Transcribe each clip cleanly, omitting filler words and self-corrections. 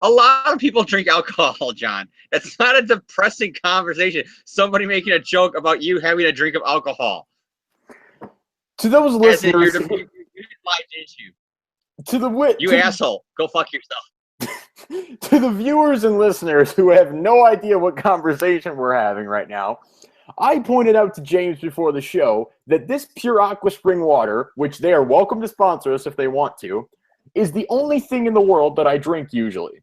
A lot of people drink alcohol, John. That's not a depressing conversation. Somebody making a joke about you having a drink of alcohol. To those As in, listeners, you didn't lie, didn't you? You asshole. Go fuck yourself. To the viewers and listeners who have no idea what conversation we're having right now, I pointed out to James before the show that this pure aqua spring water, which they are welcome to sponsor us if they want to, is the only thing in the world that I drink usually.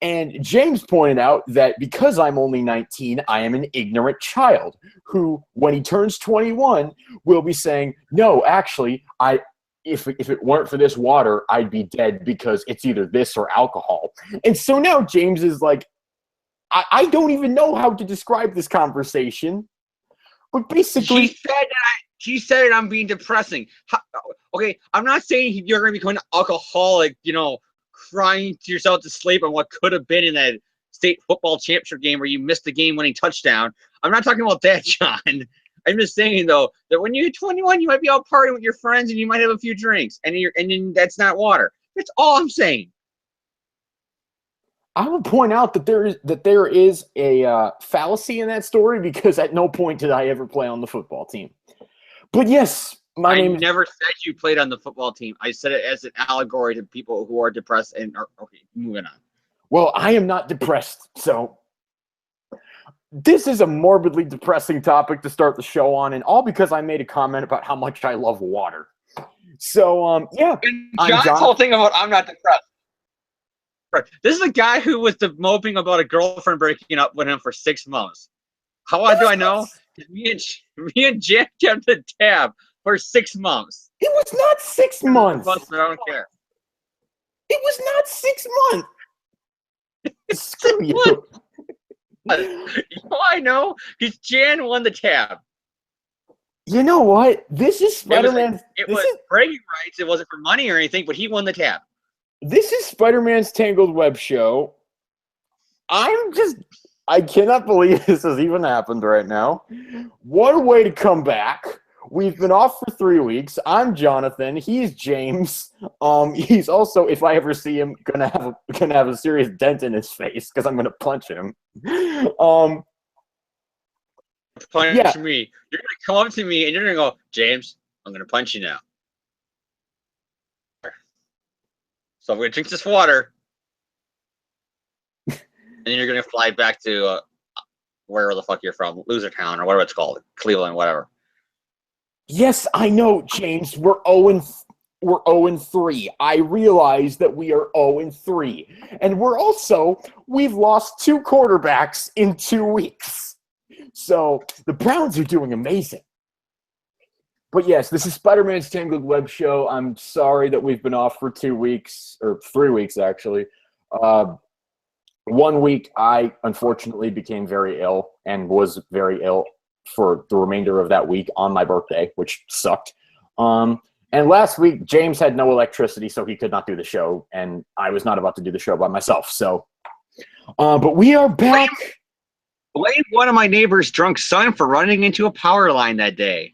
And James pointed out that because I'm only 19, I am an ignorant child who, when he turns 21, will be saying, no, actually, if it weren't for this water, I'd be dead because it's either this or alcohol. And so now James is like, I don't even know how to describe this conversation. But basically, she said I'm being depressing. Okay, I'm not saying you're going to become an alcoholic, crying to yourself to sleep on what could have been in that state football championship game where you missed the game-winning touchdown. I'm not talking about that, John. I'm just saying, though, that when you're 21, you might be out partying with your friends and you might have a few drinks, and then that's not water. That's all I'm saying. I will point out that there is a fallacy in that story because at no point did I ever play on the football team. But yes, I never said you played on the football team. I said it as an allegory to people who are depressed and are okay. Moving on. Well, I am not depressed, so this is a morbidly depressing topic to start the show on, and all because I made a comment about how much I love water. So, yeah. And John's whole thing about I'm not depressed. This is a guy who was moping about a girlfriend breaking up with him for 6 months. How do I know? Me and Jan kept the tab for 6 months. It was not 6 months. I don't care. It was not 6 months. Screw you. I know, because Jan won the tab. You know what? This is Spider-Man. It was bragging rights. It wasn't for money or anything, but he won the tab. This is Spider-Man's Tangled Web Show. I cannot believe this has even happened right now. What a way to come back. We've been off for 3 weeks. I'm Jonathan. He's James. He's also, if I ever see him, gonna have a serious dent in his face because I'm gonna punch him. Punch me. You're gonna come up to me and you're gonna go, James, I'm gonna punch you now. So I'm gonna drink this water, and then you're gonna fly back to wherever the fuck you're from, Losertown or whatever it's called, Cleveland, whatever. Yes, I know, James. We're 0-3. I realize that we are 0-3, and we've lost 2 quarterbacks in 2 weeks. So the Browns are doing amazing. But yes, this is Spider-Man's Tangled Web Show. I'm sorry that we've been off for 2 weeks, or 3 weeks actually. 1 week, I unfortunately became very ill and was very ill for the remainder of that week on my birthday, which sucked. And last week, James had no electricity, so he could not do the show, and I was not about to do the show by myself. So, but we are back. Blame one of my neighbor's drunk son for running into a power line that day.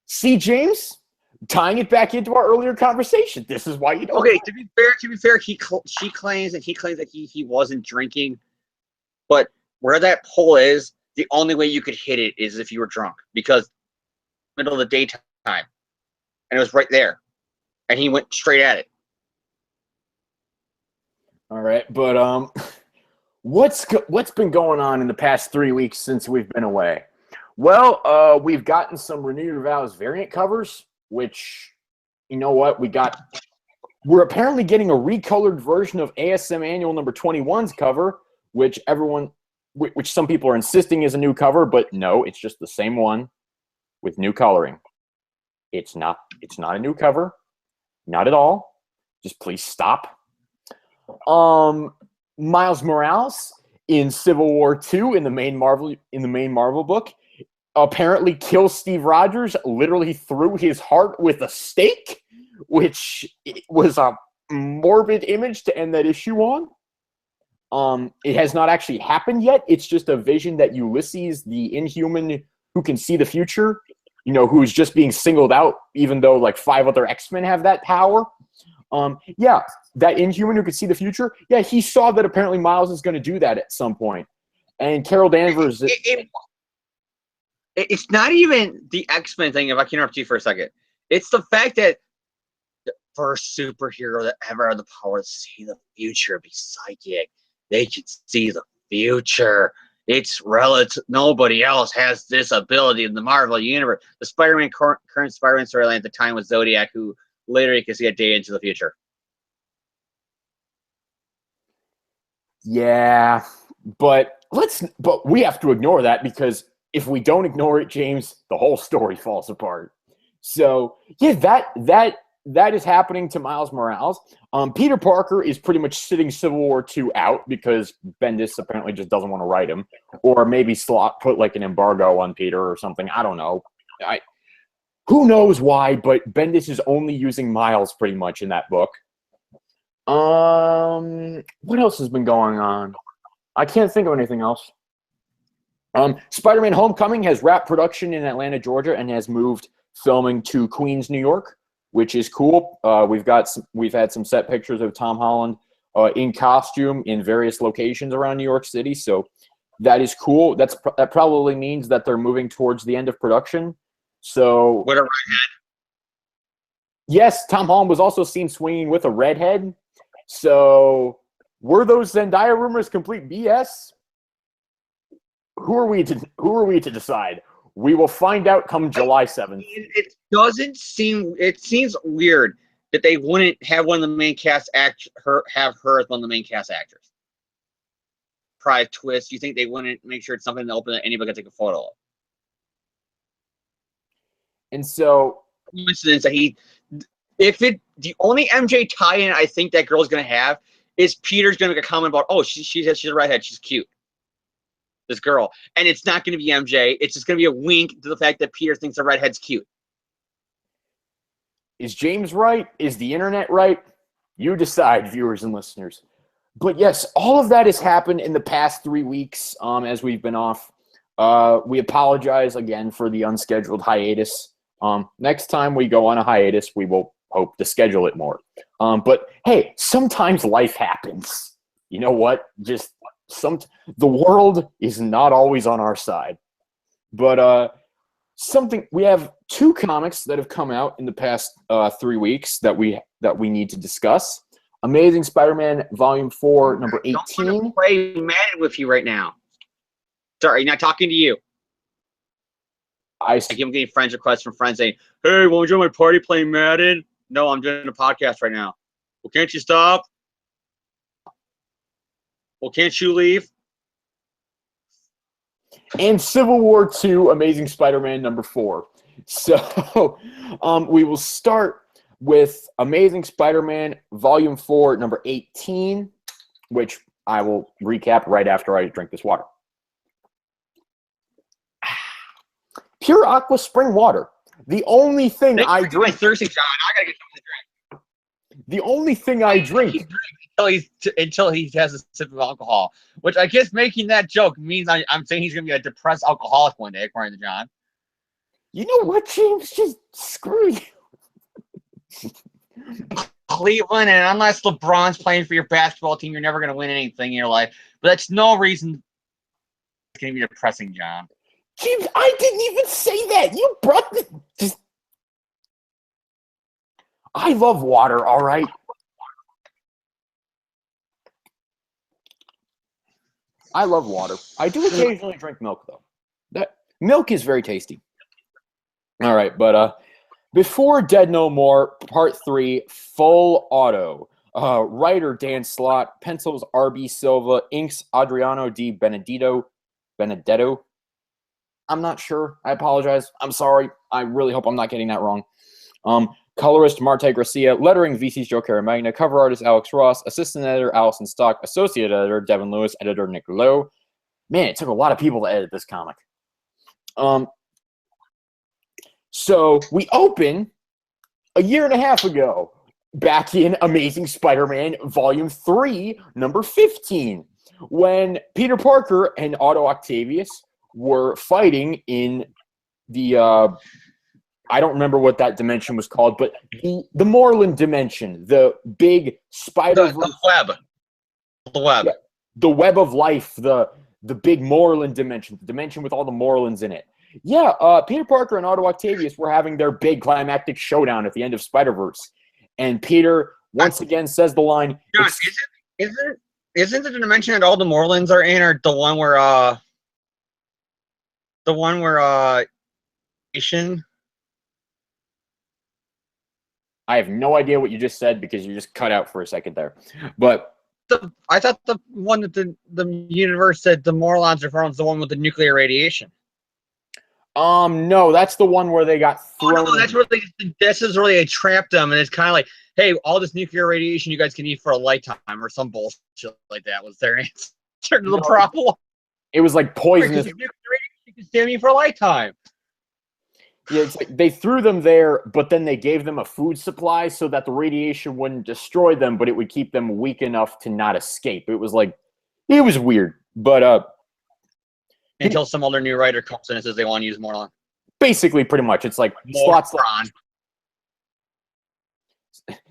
See, James, tying it back into our earlier conversation. This is why you don't. Okay, to be fair, she claims that he wasn't drinking, but where that pole is, the only way you could hit it is if you were drunk, because middle of the daytime, and it was right there, and he went straight at it. All right, but what's been going on in the past 3 weeks since we've been away? Well, we've gotten some Renewed Vows variant covers, which, you know what, we're apparently getting a recolored version of ASM Annual number 21's cover, which some people are insisting is a new cover, but no, it's just the same one with new coloring. It's not a new cover, not at all. Just please stop. Miles Morales in Civil War II in the main Marvel book apparently kills Steve Rogers literally through his heart with a stake, which was a morbid image to end that issue on. It has not actually happened yet. It's just a vision that Ulysses, the Inhuman who can see the future, who's just being singled out, even though like 5 other X-Men have that power. Yeah, that Inhuman who could see the future. Yeah, he saw that apparently Miles is going to do that at some point, and Carol Danvers. It's not even the X-Men thing. If I can interrupt you for a second, it's the fact that the first superhero that ever had the power to see the future be psychic. They can see the future. It's relative. Nobody else has this ability in the Marvel universe. The Spider-Man current Spider-Man storyline at the time was Zodiac, who literally could see a day into the future. Yeah, but we have to ignore that, because if we don't ignore it, James, the whole story falls apart. So yeah, that is happening to Miles Morales. Peter Parker is pretty much sitting Civil War II out because Bendis apparently just doesn't want to write him, or maybe put like an embargo on Peter or something. I don't know. Who knows why? But Bendis is only using Miles pretty much in that book. What else has been going on? I can't think of anything else. Spider-Man: Homecoming has wrapped production in Atlanta, Georgia, and has moved filming to Queens, New York, which is cool. We've had some set pictures of Tom Holland in costume in various locations around New York City, so that is cool. That probably means that they're moving towards the end of production. So What a redhead! Yes, Tom Holland was also seen swinging with a redhead. So were those Zendaya rumors complete BS? Who are we to decide? We will find out come July 7th. It doesn't seem. It seems weird that they wouldn't have one of the main cast have her as one of the main cast actors. Probably twist. You think they wouldn't make sure it's something open that anybody can take a photo of? And so, coincidence that the only MJ tie-in I think that girl's gonna have is Peter's gonna make a comment about, oh, she's a redhead, she's cute. This girl, and it's not going to be MJ. It's just going to be a wink to the fact that Peter thinks the redhead's cute. Is James right? Is the internet right? You decide, viewers and listeners. But yes, all of that has happened in the past 3 weeks as we've been off. We apologize again for the unscheduled hiatus. Next time we go on a hiatus, we will hope to schedule it more. But hey, sometimes life happens. You know what? The world is not always on our side. But we have 2 comics that have come out in the past 3 weeks that we need to discuss. Amazing Spider-Man Volume 4, number 18. I don't want to play Madden with you right now. Sorry, not talking to you. I keep getting friends requests from friends saying, "Hey, want to join my party playing Madden?" No, I'm doing a podcast right now. Well, can't you stop? Well, can't you leave? And Civil War II, Amazing Spider-Man number 4. So we will start with Amazing Spider-Man Volume 4, number 18, which I will recap right after I drink this water. Pure Aqua Spring Water. The only thing I drink. I'm thirsty, John. I gotta get something to drink. The only thing I drink until he has a sip of alcohol, which I guess making that joke means I'm saying he's gonna be a depressed alcoholic one day, according to John. You know what, James? Just screw you. Cleveland, and unless LeBron's playing for your basketball team, you're never gonna win anything in your life. But that's no reason it's gonna be depressing, John. James, I didn't even say that. You brought the. I love water, all right? I love water. I do occasionally drink milk, though. Milk is very tasty. All right, but before Dead No More, Part 3, Full Auto. Writer Dan Slott, pencils R.B. Silva, inks Adriano Di Benedetto. I'm not sure. I apologize. I'm sorry. I really hope I'm not getting that wrong. Colorist Marte Garcia, lettering VC's Joe Caramagna, cover artist Alex Ross, assistant editor Allison Stock, associate editor Devin Lewis, editor Nick Lowe. Man, it took a lot of people to edit this comic. So we open a year and a half ago, back in Amazing Spider-Man Volume 3, number 15, when Peter Parker and Otto Octavius were fighting in the I don't remember what that dimension was called, but the Moreland dimension, the big spider, the web, yeah, the web of life, the big Moreland dimension, the dimension with all the Morelands in it. Yeah, Peter Parker and Otto Octavius were having their big climactic showdown at the end of Spider-Verse, and Peter once again says the line. John, isn't the dimension that all the Morelands are in, or the one where Asian? I have no idea what you just said because you just cut out for a second there. But I thought the one that the universe said the Morlons are from is the one with the nuclear radiation. No, that's the one where they got thrown. Oh, no, that's where this is really they trapped them, and it's kind of like, hey, all this nuclear radiation you guys can eat for a lifetime, or some bullshit like that was their answer to the problem. It was like poisonous. Nuclear radiation you can stay on you for a lifetime. Yeah, it's like they threw them there, but then they gave them a food supply so that the radiation wouldn't destroy them, but it would keep them weak enough to not escape. It was weird. But until some other new writer comes in and says they want to use Morlon. Basically, pretty much. It's like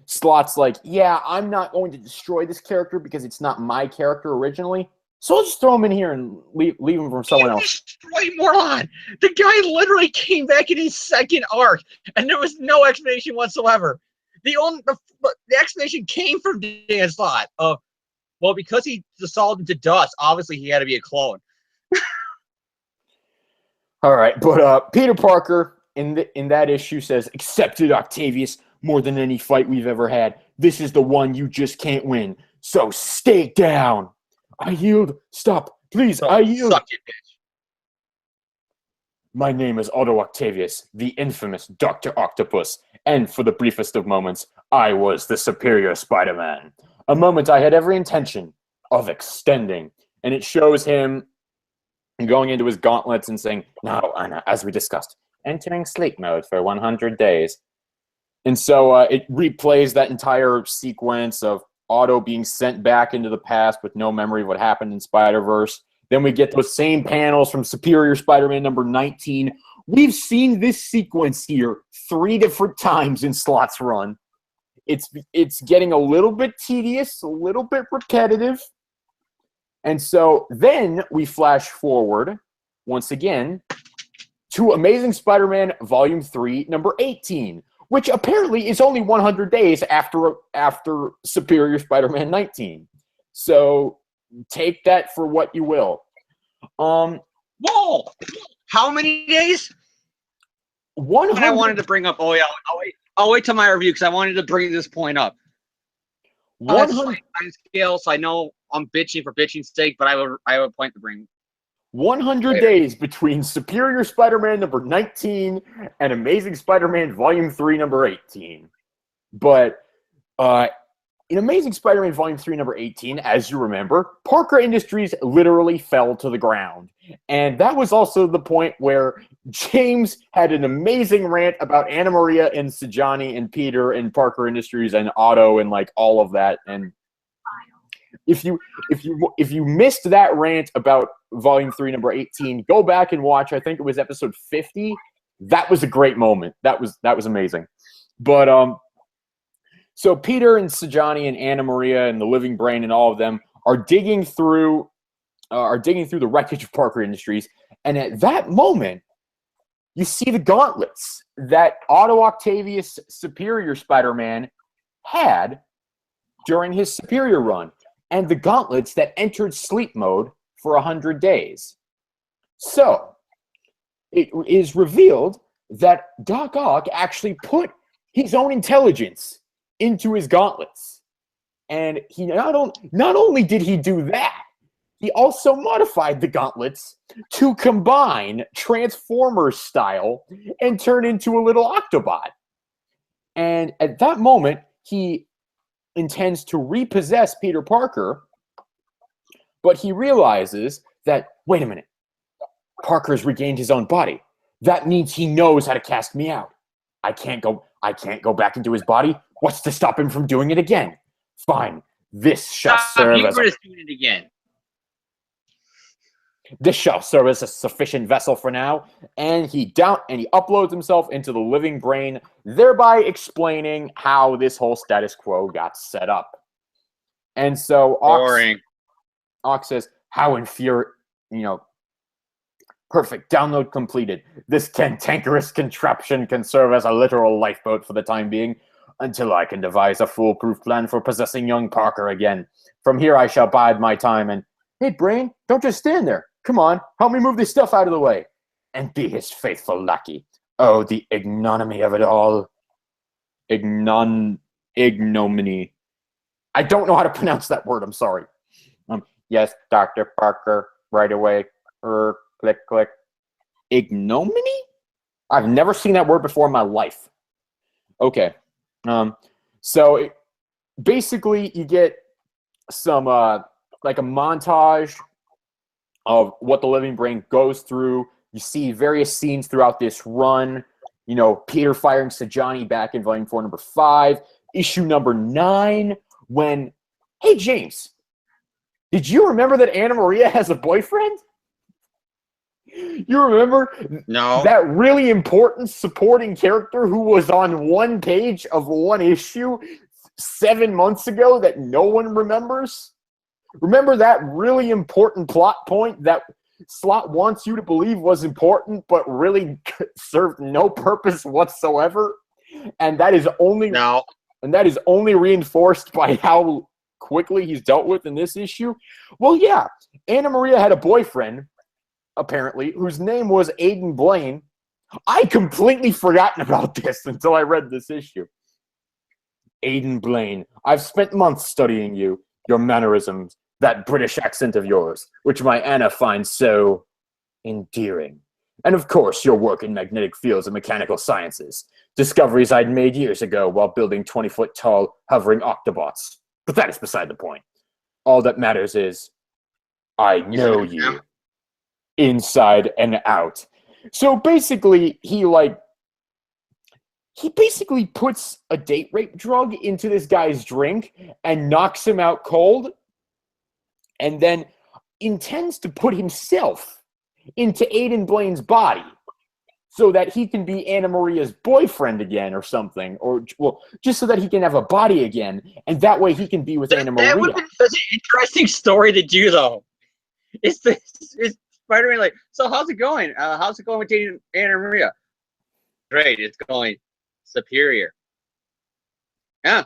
Slot's like, yeah, I'm not going to destroy this character because it's not my character originally. So I'll just throw him in here and leave him from someone else. Destroy Morlon. The guy literally came back in his second arc, and there was no explanation whatsoever. The explanation came from Dan Slott. Well, because he dissolved into dust, obviously he had to be a clone. All right, but Peter Parker in that issue says, "Accepted, Octavius. More than any fight we've ever had, this is the one you just can't win. So stay down." I yield. Stop. Please, I yield. Suck it, bitch. My name is Otto Octavius, the infamous Dr. Octopus, and for the briefest of moments, I was the superior Spider-Man. A moment I had every intention of extending. And it shows him going into his gauntlets and saying, "Now, Anna, as we discussed, entering sleep mode for 100 days. And so it replays that entire sequence of Otto being sent back into the past with no memory of what happened in Spider-Verse. Then we get those same panels from Superior Spider-Man number 19. We've seen this sequence here 3 different times in Slott's run. It's getting a little bit tedious, a little bit repetitive. And so then we flash forward, once again, to Amazing Spider-Man Volume 3, number 18. Which apparently is only 100 days after Superior Spider-Man 19. So take that for what you will. Whoa! How many days? 100. I wanted to bring up. Oh yeah, I'll wait till my review because I wanted to bring this point up. 100 time scale. So I know I'm bitching for bitching's sake, but I have a point to bring. 100 days between Superior Spider-Man number 19 and Amazing Spider-Man Volume 3 number 18. But in Amazing Spider-Man Volume 3 number 18, as you remember, Parker Industries literally fell to the ground. And that was also the point where James had an amazing rant about Anna Maria and Sajani and Peter and Parker Industries and Otto and like all of that. And if you missed that rant about Volume 3, number 18, go back and watch. I think it was episode 50. That was a great moment. That was amazing. But so Peter and Sajani and Anna Maria and the Living Brain and all of them are digging through the wreckage of Parker Industries, and at that moment, you see the gauntlets that Otto Octavius Superior Spider-Man had during his Superior run, and the gauntlets that entered sleep mode for 100 days. So, it is revealed that Doc Ock actually put his own intelligence into his gauntlets. And he not only did he do that, he also modified the gauntlets to combine Transformers style and turn into a little Octobot. And at that moment, he intends to repossess Peter Parker, but he realizes that, wait a minute, Parker's regained his own body. That means he knows how to cast me out. I can't go back into his body. What's to stop him from doing it again? Fine. This shall serve as doing it again. This shall serve as a sufficient vessel for now. And he uploads himself into the living brain, thereby explaining how this whole status quo got set up. And so Ox says, how perfect, download completed. This cantankerous contraption can serve as a literal lifeboat for the time being, until I can devise a foolproof plan for possessing young Parker again. From here I shall bide my time and, hey, Brain, don't just stand there. Come on, help me move this stuff out of the way. And be his faithful lackey. Oh, the ignominy of it all. Ignominy. I don't know how to pronounce that word, I'm sorry. Yes, Dr. Parker, right away. Click, click. Ignominy? I've never seen that word before in my life. Okay. Basically, you get some, like a montage of what the living brain goes through. You see various scenes throughout this run. You know, Peter firing Sajani back in Volume 4, number 5. Issue number 9, when, hey, James, did you remember that Anna Maria has a boyfriend? You remember that really important supporting character who was on one page of one issue 7 months ago that no one remembers? Remember that really important plot point that Slott wants you to believe was important but really served no purpose whatsoever? And that is only reinforced by how quickly he's dealt with in this issue. Well, yeah, Anna Maria had a boyfriend, apparently, whose name was Aiden Blaine. I completely forgotten about this until I read this issue. Aiden Blaine, I've spent months studying you, your mannerisms, that British accent of yours, which my Anna finds so endearing. And of course, your work in magnetic fields and mechanical sciences, discoveries I'd made years ago while building 20-foot-tall hovering Octobots. But that is beside the point. All that matters is, I know you. Inside and out. So basically, he basically puts a date rape drug into this guy's drink and knocks him out cold, and then intends to put himself into Aiden Blaine's body so that he can be Anna Maria's boyfriend again or something, or, well, just so that he can have a body again, and that way he can be with Anna Maria. That would be such an interesting story to do, though. It's Spider-Man like, so how's it going? How's it going with dating Anna Maria? Great, it's going superior. Yeah.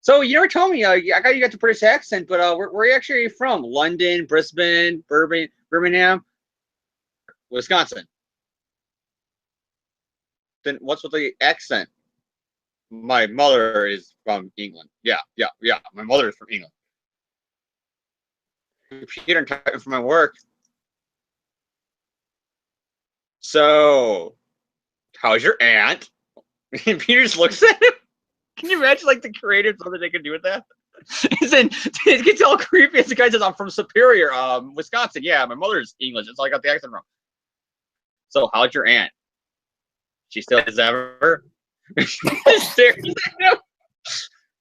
So you never told me. I got you got the British accent, but where are you actually from? London, Brisbane, Birmingham, Wisconsin. Then what's with the accent? My mother is from England. Yeah. My mother is from England. Computer typing for my work. So, how's your aunt? And Peter just looks at him. Can you imagine, like, the creative something they can do with that? And then it gets all creepy as the guy says, I'm from Superior, Wisconsin. Yeah, my mother's English. That's all I got the accent wrong. So, how's your aunt? She still is ever?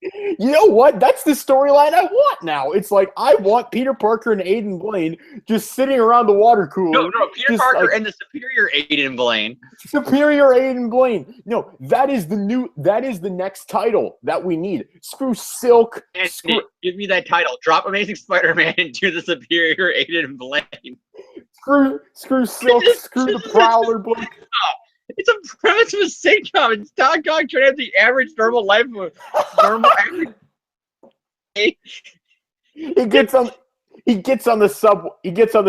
You know what? That's the storyline I want now. It's like, I want Peter Parker and Aiden Blaine just sitting around the water cooler. No, Peter Parker and the Superior Aiden Blaine. Superior Aiden Blaine. No, that is the next title that we need. Screw Silk. Give me that title. Drop Amazing Spider-Man and do the Superior Aiden Blaine. Screw Silk. Screw the Prowler book. It's a premise of a sitcom. It's Doc Ock trying to have the average normal life of a normal average. He gets on the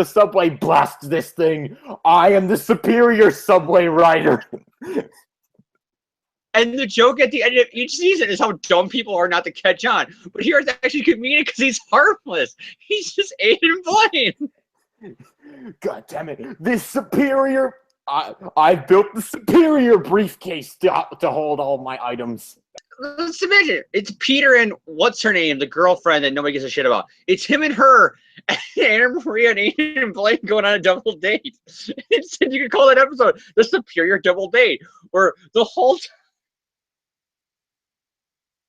subway, blasts this thing. I am the superior subway rider. And the joke at the end of each season is how dumb people are not to catch on. But here it's actually comedic because he's harmless. He's just Aiden Blaine. God damn it. This superior... I built the superior briefcase to hold all my items. Let's imagine it's Peter and what's her name, the girlfriend that nobody gives a shit about. It's him and her, and Anna Maria and Aiden Blaine going on a double date. You could call that episode the Superior Double Date, where the whole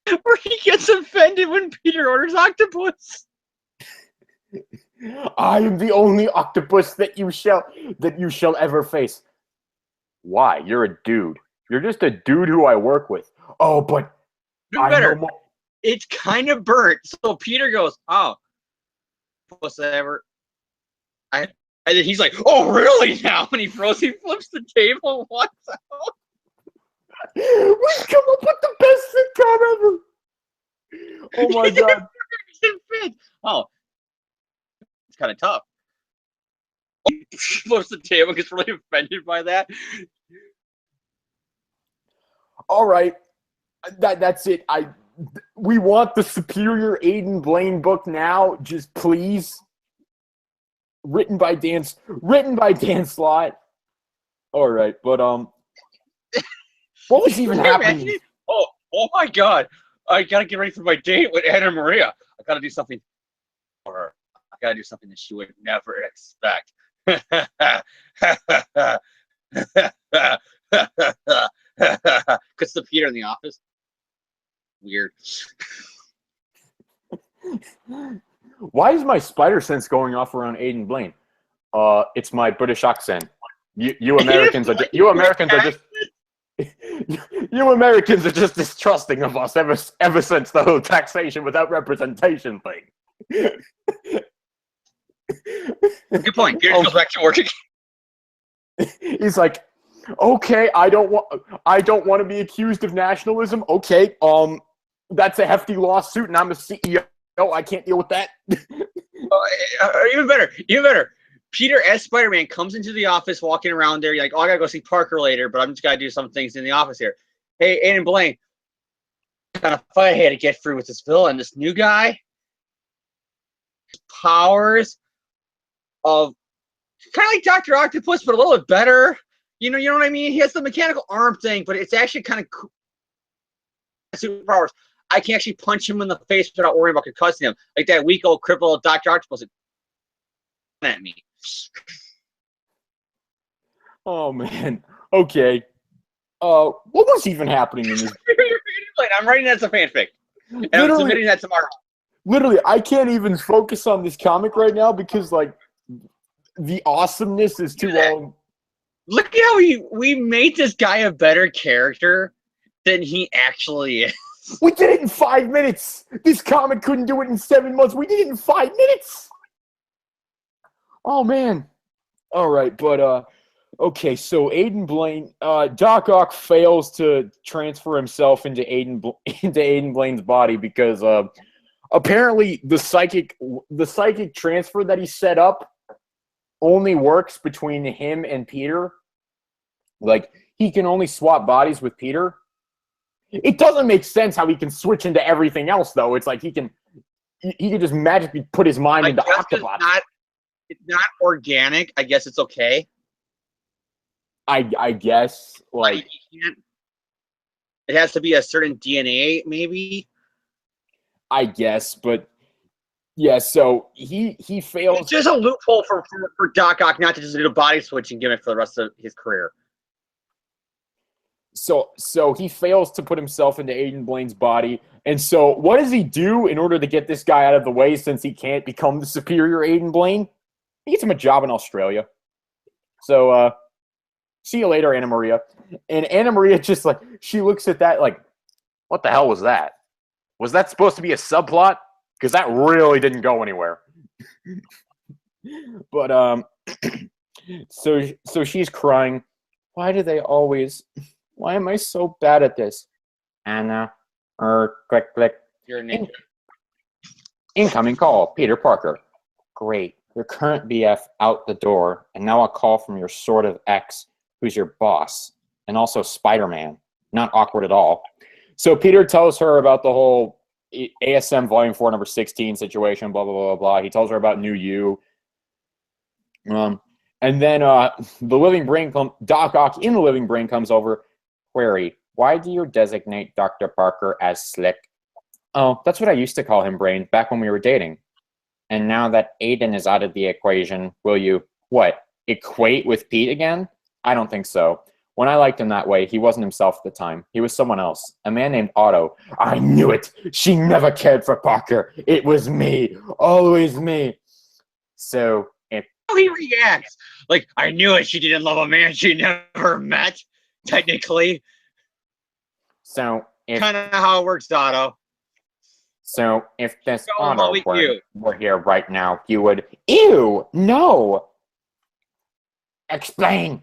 time where he gets offended when Peter orders octopus. I am the only octopus that you shall ever face. Why? You're a dude. You're just a dude who I work with. Oh, but Do I know better. more. It's kind of burnt. So Peter goes, "Oh, whatever." And then he's like, "Oh, really now?" And he flips the table. What the hell? We've come up with the best sitcom ever. Oh my god. Oh, it's kind of tough. He flips the table, gets really offended by that. All right. That's it. We want the Superior Aiden Blaine book now. Just please. Written by Dan Slott. All right, but what was even happening? Oh my god! I gotta get ready for my date with Anna Maria. I gotta do something for her. I gotta do something that she would never expect. Cause the Peter in the office. Weird. Why is my spider sense going off around Aiden Blaine? It's my British accent. You Americans are just you Americans are just distrusting of us ever since the whole taxation without representation thing. Good point. Peter goes back to work again. He's like, okay, I don't want to be accused of nationalism. Okay, that's a hefty lawsuit, and I'm a CEO. I can't deal with that. Even better. Peter as Spider-Man comes into the office, walking around there. You're like, oh, I gotta go see Parker later, but I'm just gotta do some things in the office here. Hey, Aiden Blaine, kind of fight I had to get through with this villain, this new guy. Powers of kind of like Dr. Octopus, but a little bit better. You know what I mean? He has the mechanical arm thing, but it's actually kind of cool. Superpowers. I can actually punch him in the face without worrying about concussing him, like that weak old crippled Dr. Octopus at me. Oh man. Okay. What was even happening in this? I'm writing that as a fanfic, and I'm submitting that tomorrow. Literally, I can't even focus on this comic right now because like the awesomeness is too long. Look at how we made this guy a better character than he actually is. We did it in 5 minutes. This comic couldn't do it in 7 months. We did it in 5 minutes. Oh man. All right, but okay. So Aiden Blaine, Doc Ock fails to transfer himself into Aiden Blaine's body because apparently the psychic transfer that he set up only works between him and Peter. Like he can only swap bodies with Peter. It doesn't make sense how he can switch into everything else, though. It's like he can just magically put his mind into Octopus. It's not organic. I guess it's okay. I guess like it has to be a certain DNA, maybe. I guess, but yeah. So he fails. It's just a loophole for Doc Ock not to just do a body switching gimmick for the rest of his career. So he fails to put himself into Aiden Blaine's body. And so what does he do in order to get this guy out of the way since he can't become the superior Aiden Blaine? He gets him a job in Australia. So see you later, Anna Maria. And Anna Maria just like, she looks at that like, what the hell was that? Was that supposed to be a subplot? Because that really didn't go anywhere. But so she's crying. Why am I so bad at this? Anna, click, click. You're a ninja. Incoming call, Peter Parker. Great. Your current BF out the door, and now a call from your sort of ex, who's your boss, and also Spider-Man. Not awkward at all. So Peter tells her about the whole ASM Volume 4, number 16 situation, blah, blah, blah, blah. He tells her about New You. And then the Living Brain, Doc Ock in the Living Brain comes over. Query, why do you designate Dr. Parker as Slick? Oh, that's what I used to call him, Brain, back when we were dating. And now that Aiden is out of the equation, will you, what, equate with Pete again? I don't think so. When I liked him that way, he wasn't himself at the time. He was someone else, a man named Otto. I knew it. She never cared for Parker. It was me. Always me. So if How he reacts. Like, I knew it. She didn't love a man she never met, technically. so if Kind of how it works, Otto. so if this Go home Otto with you. were here right now, you would ew no. Explain.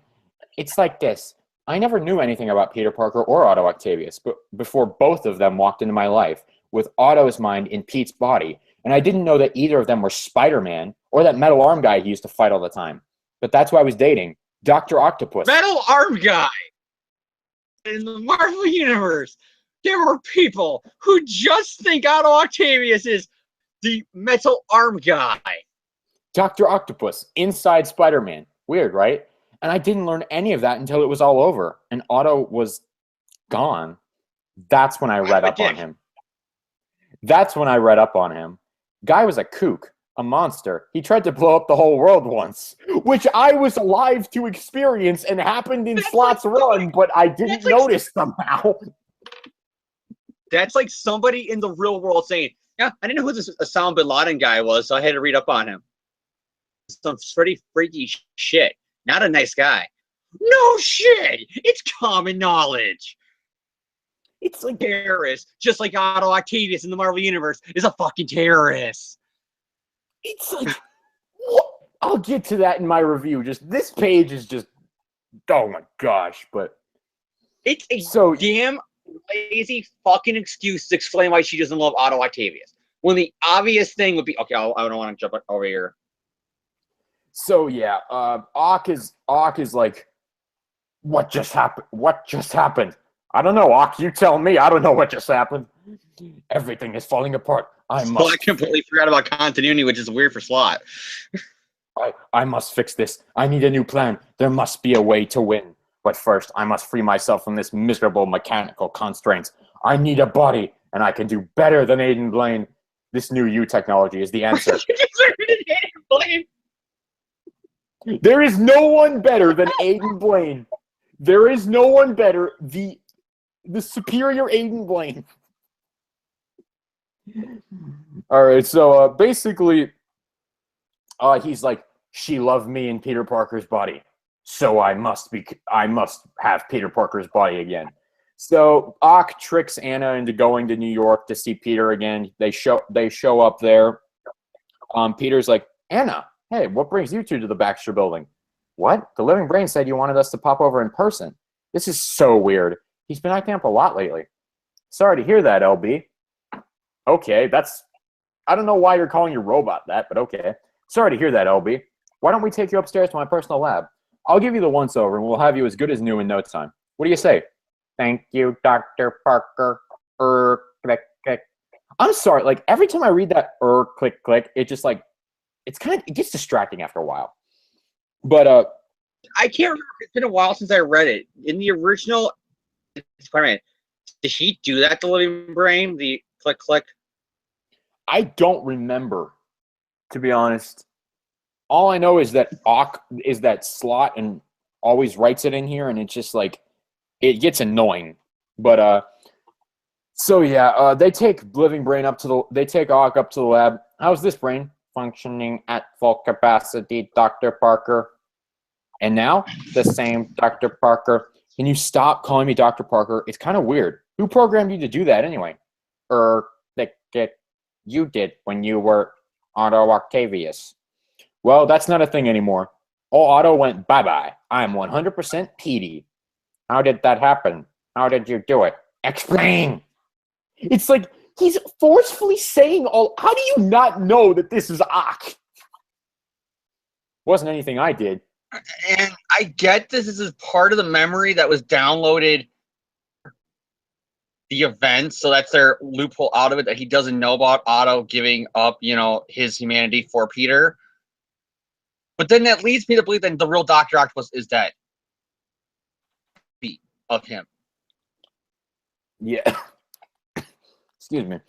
It's like this. I never knew anything about Peter Parker or Otto Octavius, but before both of them walked into my life, with Otto's mind in Pete's body, and I didn't know that either of them were Spider-Man or that metal arm guy he used to fight all the time. But that's who I was dating, Dr. Octopus. Metal arm guy. In the Marvel Universe, there were people who just think Otto Octavius is the metal arm guy. Dr. Octopus, inside Spider-Man. Weird, right? And I didn't learn any of that until it was all over, and Otto was gone. That's when I read up on him. Guy was a kook, a monster. He tried to blow up the whole world once, which I was alive to experience and happened in Slot's run, but I didn't notice somehow. That's like somebody in the real world saying, yeah, I didn't know who this Osama bin Laden guy was, so I had to read up on him. Some pretty freaky shit. Not a nice guy. No shit! It's common knowledge. It's like terrorist, just like Otto Octavius in the Marvel Universe, is a fucking terrorist. It's like, what? I'll get to that in my review. Just this page is just, oh my gosh! But it's a damn lazy fucking excuse to explain why she doesn't love Otto Octavius. When the obvious thing would be, okay, I don't want to jump over here. So yeah, Ock is like, what just happened? What just happened? I don't know, Ock. You tell me. I don't know what just happened. Everything is falling apart. I completely forgot about continuity, which is weird for Slot. I must fix this. I need a new plan. There must be a way to win. But first, I must free myself from this miserable mechanical constraints. I need a body, and I can do better than Aiden Blaine. This new U technology is the answer. There is no one better than Aiden Blaine. There is no one better. The superior Aiden Blaine. All right, so basically, he's like, she loved me in Peter Parker's body, so I must have Peter Parker's body again. So Ock tricks Anna into going to New York to see Peter again. They show up there. Peter's like, Anna, hey, what brings you two to the Baxter Building? What? The Living Brain said you wanted us to pop over in person. This is so weird. He's been acting up a lot lately. Sorry to hear that, LB. Okay, I don't know why you're calling your robot that, but okay. Sorry to hear that, LB. Why don't we take you upstairs to my personal lab? I'll give you the once-over, and we'll have you as good as new in no time. What do you say? Thank you, Dr. Parker. Click, click. I'm sorry, like, every time I read that click, click, it just, like, it gets distracting after a while. But, I can't remember. It's been a while since I read it. In the original Spider-Man, did he do that to Living Brain? The click, click? I don't remember, to be honest. All I know is that Ock is that Slot and always writes it in here, and it's just like, it gets annoying. But, so yeah, they take Living Brain they take Ock up to the lab. How's this brain? Functioning at full capacity, Dr. Parker. And now, the same Dr. Parker. Can you stop calling me Dr. Parker? It's kind of weird. Who programmed you to do that anyway? You did when you were Otto Octavius. Well, that's not a thing anymore. Oh, Otto went bye-bye. I'm 100% Petey. How did that happen? How did you do it? Explain! It's like, he's forcefully saying how do you not know that this is Ock? Wasn't anything I did. And I get this is part of the memory that was downloaded the event, so that's their loophole out of it, that he doesn't know about Otto giving up, his humanity for Peter. But then that leads me to believe that the real Dr. Octopus is dead. Of him. Yeah. Excuse me.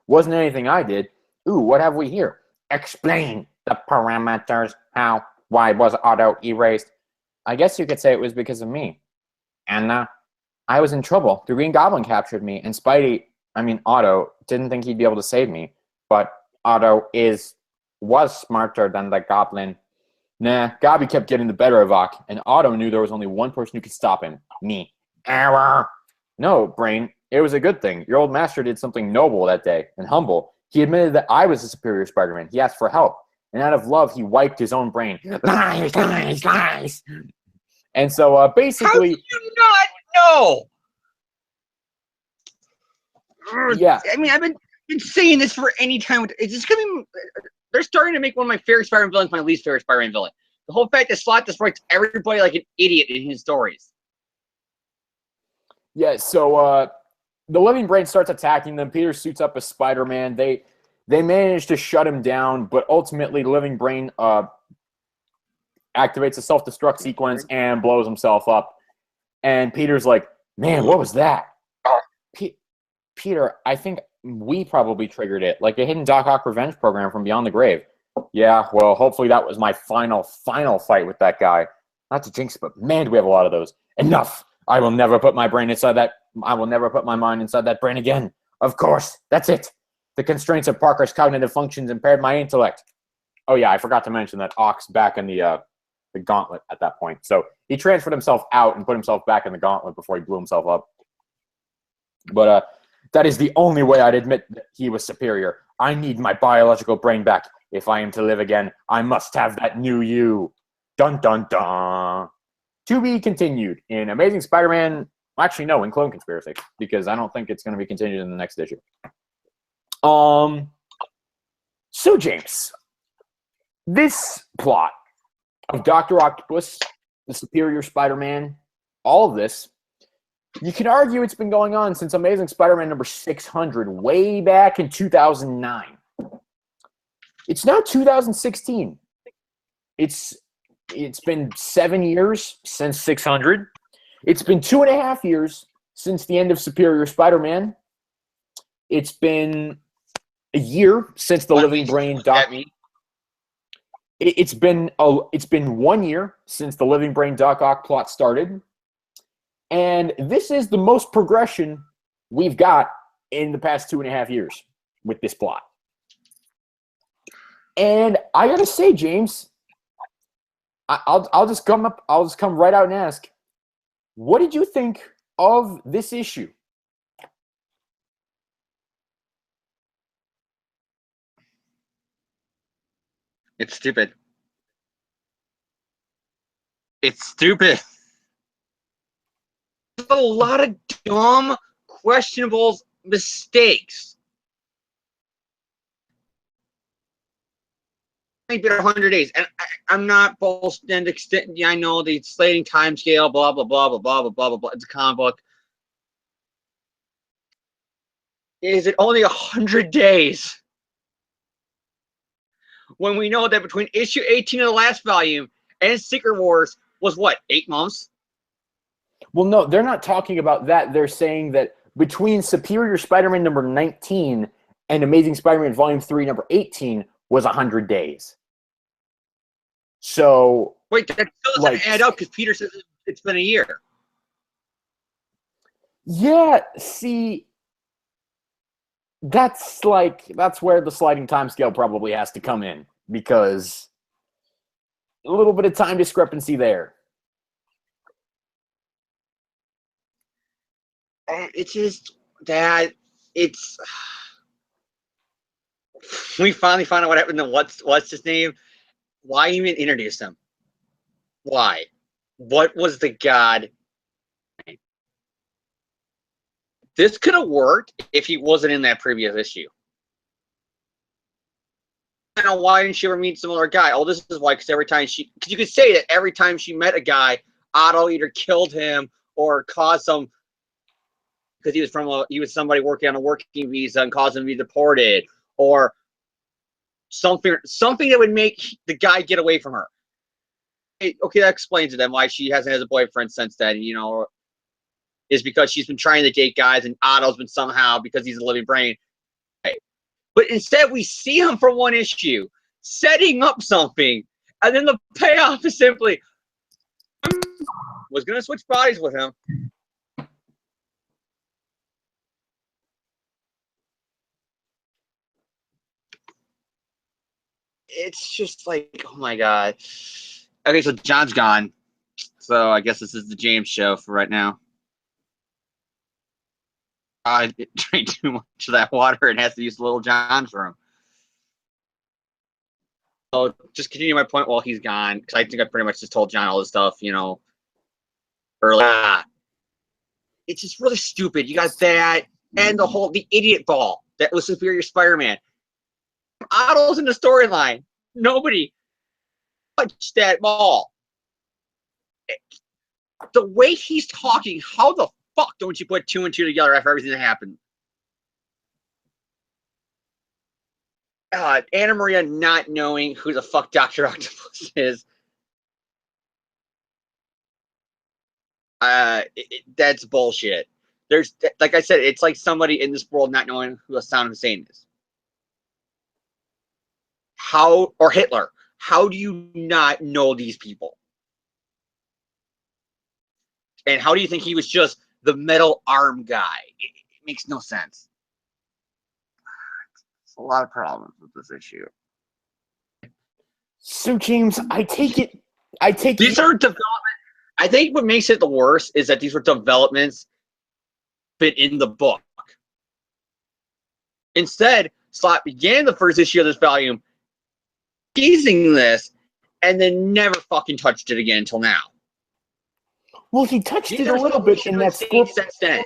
Wasn't anything I did. Ooh, what have we here? Explain the parameters. How? Why was Otto erased? I guess you could say it was because of me. Anna, I was in trouble. The Green Goblin captured me, and Otto didn't think he'd be able to save me. But Otto is was smarter than the goblin. Nah, Gobby kept getting the better of Ock, and Otto knew there was only one person who could stop him. Me. Error. No, Brain, it was a good thing. Your old master did something noble that day, and humble. He admitted that I was the superior Spider-Man. He asked for help, and out of love, he wiped his own brain. Lies, lies, lies. And so, How basically... do you not know? Yeah. I mean, I've been saying this for any time. It's just gonna be. They're starting to make one of my favorite Spider-Man villains my least favorite Spider-Man villain. The whole fact that Slott just writes everybody like an idiot in his stories. Yeah, so the Living Brain starts attacking them. Peter suits up as Spider-Man. They manage to shut him down, but ultimately the Living Brain activates a self-destruct sequence and blows himself up. And Peter's like, man, what was that? Peter, I think we probably triggered it, like a hidden Doc Ock revenge program from beyond the grave. Yeah, well, hopefully that was my final fight with that guy. Not to jinx, but man, do we have a lot of those. Enough! I will never put my brain inside that. I will never put my mind inside that brain again. Of course, that's it. The constraints of Parker's cognitive functions impaired my intellect. Oh yeah, I forgot to mention that Ock's back in the gauntlet at that point. So he transferred himself out and put himself back in the gauntlet before he blew himself up. But that is the only way I'd admit that he was superior. I need my biological brain back. If I am to live again, I must have that new you. Dun, dun, dun. To be continued in Amazing Spider-Man. Actually, no, in Clone Conspiracy, because I don't think it's going to be continued in the next issue. So, James, this plot of Dr. Octopus, the superior Spider-Man, all of this, you can argue it's been going on since Amazing Spider-Man number 600, way back in 2009. It's now 2016. It's been 7 years since 600. It's been 2.5 years since the end of Superior Spider-Man. It's been a year since the Living Brain Doc. It's been 1 year since the Living Brain Doc Ock plot started. And this is the most progression we've got in the past 2.5 years with this plot. And I gotta say, James, I'll just come right out and ask, what did you think of this issue? It's stupid. It's stupid. There's a lot of dumb, questionable mistakes. Been 100 days, and I'm not boasting. Yeah, I know the slating time scale, blah blah blah blah blah blah blah blah. It's a comic book. Is it only 100 days? When we know that between issue 18 of the last volume and Secret Wars was what, 8 months? Well, no, they're not talking about that. They're saying that between Superior Spider-Man number 19 and Amazing Spider-Man Volume 3 number 18 was 100 days. So wait, that still doesn't add up because Peter says it's been a year. Yeah, see, that's where the sliding time scale probably has to come in, because a little bit of time discrepancy there. It's just that it's. We finally found out what happened to what's his name. Why even introduce him? Why? What was the god? This could have worked if he wasn't in that previous issue. I don't know, why didn't she ever meet some other guy? Oh, this is why, because you could say that every time she met a guy, Otto either killed him or caused some, because he was somebody working on a working visa and caused him to be deported, or something that would make the guy get away from her. Okay, that explains it then why she hasn't had a boyfriend since then, is because she's been trying to date guys and Otto's been somehow, because he's a living brain. But instead we see him for one issue setting up something, and then the payoff is simply was going to switch bodies with him. it's just like, oh my god. Okay, so John's gone. So I guess this is the James show for right now. I drank too much of that water and has to use Little John's room. So just continue my point while he's gone, because I think I pretty much just told John all this stuff, earlier. It's just really stupid. You got that and the idiot ball that was Superior Spider-Man. Otto's in the storyline. Nobody touched that ball. The way he's talking, how the fuck don't you put 2 and 2 together after everything that happened? Anna Maria not knowing who the fuck Dr. Octopus is. That's bullshit. There's, like I said, it's like somebody in this world not knowing who Saddam Hussein is. Or Hitler. How do you not know these people? And how do you think he was just the metal arm guy? It makes no sense. There's a lot of problems with this issue. So, James, I take these are development. I think what makes it the worst is that these were developments fit in the book. Instead, Slott began the first issue of this volume teasing this and then never fucking touched it again until now. Well, he touched it a little bit in that Scorpio.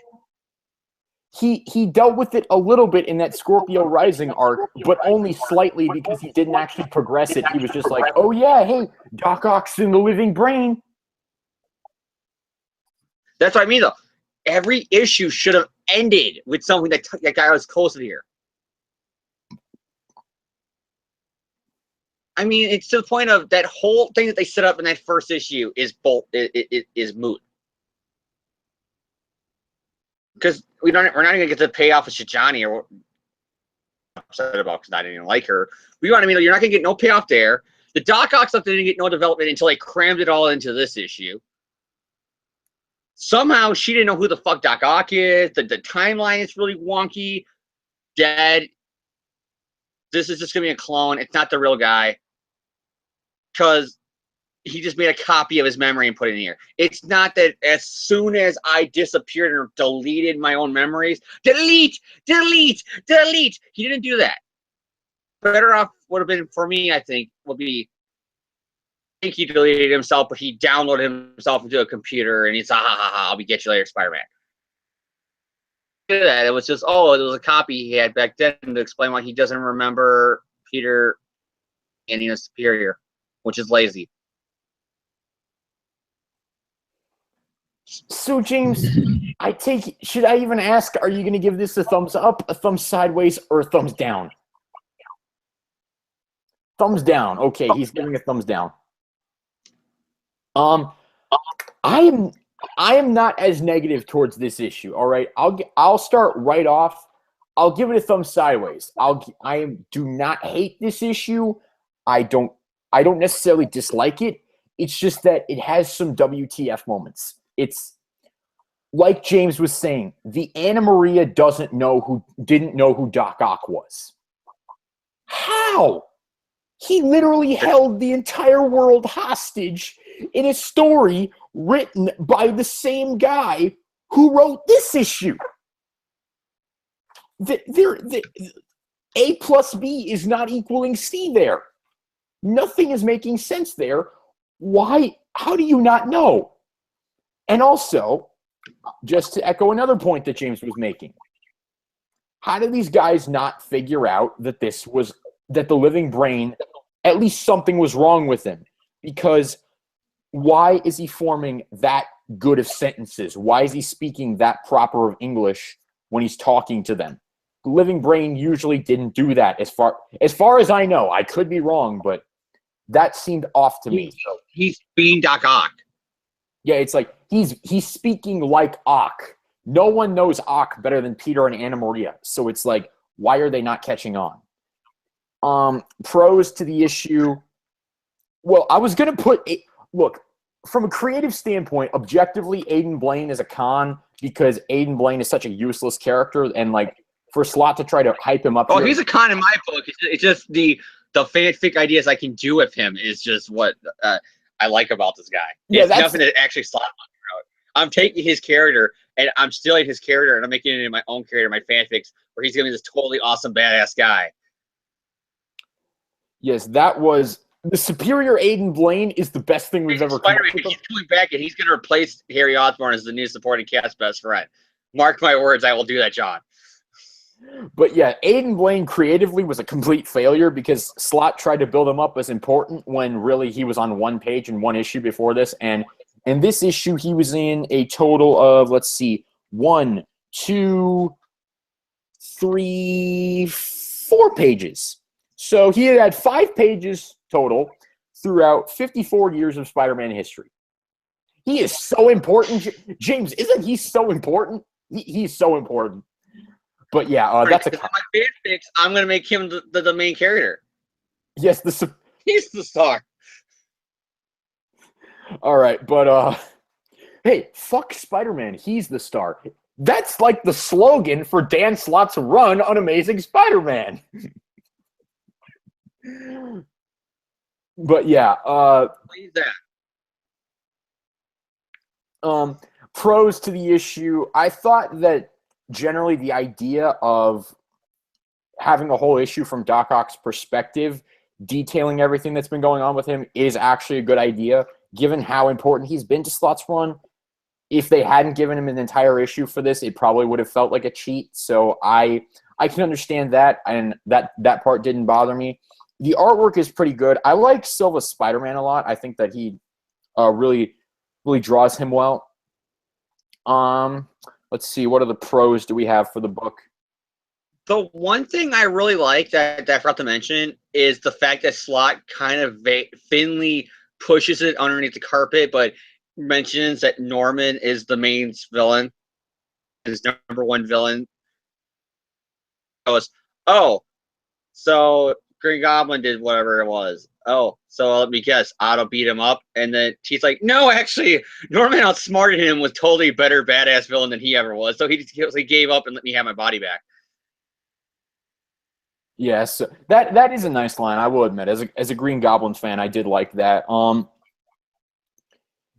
He dealt with it a little bit in that Scorpio Rising arc, but only slightly because he didn't actually progress it. He was just like, oh yeah, hey, Doc Ock's in the living brain. That's what I mean, though. Every issue should have ended with something that guy was close to here. I mean, it's to the point of that whole thing that they set up in that first issue is moot. Because we're not even going to get the payoff of Shijani, or I'm upset about because I didn't even like her. You're not going to get no payoff there. The Doc Ock stuff didn't get no development until they crammed it all into this issue. Somehow she didn't know who the fuck Doc Ock is. The timeline is really wonky. Dead. This is just going to be a clone. It's not the real guy. Because he just made a copy of his memory and put it in here. It's not that as soon as I disappeared or deleted my own memories, delete. He didn't do that. Better off would have been for me, I think, would be, I think he deleted himself, but he downloaded himself into a computer and he's, I'll be get you later, Spider-Man. That it was just, it was a copy he had back then to explain why he doesn't remember Peter and he was Superior, which is lazy. So, James, should I even ask, are you going to give this a thumbs up, a thumbs sideways, or a thumbs down? Thumbs down. Okay, he's giving a thumbs down. I am not as negative towards this issue. All right, I'll start right off. I'll give it a thumbs sideways. I do not hate this issue. I don't necessarily dislike it. It's just that it has some WTF moments. It's like James was saying, the Anna Maria didn't know who Doc Ock was. How? He literally held the entire world hostage in a story written by the same guy who wrote this issue. A plus B is not equaling C there. Nothing is making sense there. Why? How do you not know? And also, just to echo another point that James was making, how do these guys not figure out that that the living brain, at least something was wrong with him? Because why is he forming that good of sentences? Why is he speaking that proper of English when he's talking to them? The living brain usually didn't do that as far as I know. I could be wrong, but that seemed off to me. He's being Doc Ock. Yeah, it's like he's speaking like Ock. No one knows Ock better than Peter and Anna Maria. So it's like, why are they not catching on? Pros to the issue. Well, I was going to put – look, from a creative standpoint, objectively, Aiden Blaine is a con because Aiden Blaine is such a useless character, and like for Slott to try to hype him up. Oh, he's a con in my book. It's just the the fanfic ideas I can do with him is just what I like about this guy. Yeah, It's that's nothing to actually slap on out. I'm taking his character and I'm stealing his character and I'm making it into my own character, my fanfics, where he's gonna be this totally awesome badass guy. yes, that was the superior Aiden Blaine is the best thing we've ever come up Spider-Man, with. he's coming back and he's gonna replace Harry Osborn as the new supporting cast best friend. Mark my words, I will do that, John. But yeah, Aiden Blaine creatively was a complete failure because Slott tried to build him up as important when really he was on one page in one issue before this. And in this issue, he was in a total of, let's see, 1, 2, 3, 4 pages. So he had 5 pages total throughout 54 years of Spider-Man history. He is so important. James, isn't he so important? He's so important. But yeah, that's a. My fanfics, I'm gonna make him the main character. Yes, he's the star. All right, but hey, fuck Spider-Man. He's the star. That's like the slogan for Dan Slott's run on Amazing Spider-Man. But yeah, pros to the issue. I thought that generally the idea of having a whole issue from Doc Ock's perspective, detailing everything that's been going on with him, is actually a good idea, given how important he's been to Slott's run. If they hadn't given him an entire issue for this, it probably would have felt like a cheat. So I can understand that, and that part didn't bother me. The artwork is pretty good. I like Silva's Spider-Man a lot. I think that he really draws him well. Let's see, what are the pros do we have for the book? The one thing I really like that I forgot to mention is the fact that Slott kind of thinly pushes it underneath the carpet, but mentions that Norman is the main villain, his number one villain. Goes, oh, so Green Goblin did whatever it was. Oh, so let me guess, Otto beat him up, and then he's like, no, actually, Norman outsmarted him, was totally better badass villain than he ever was. So he gave up and let me have my body back. Yes, that is a nice line. I will admit, as a Green Goblin fan, I did like that.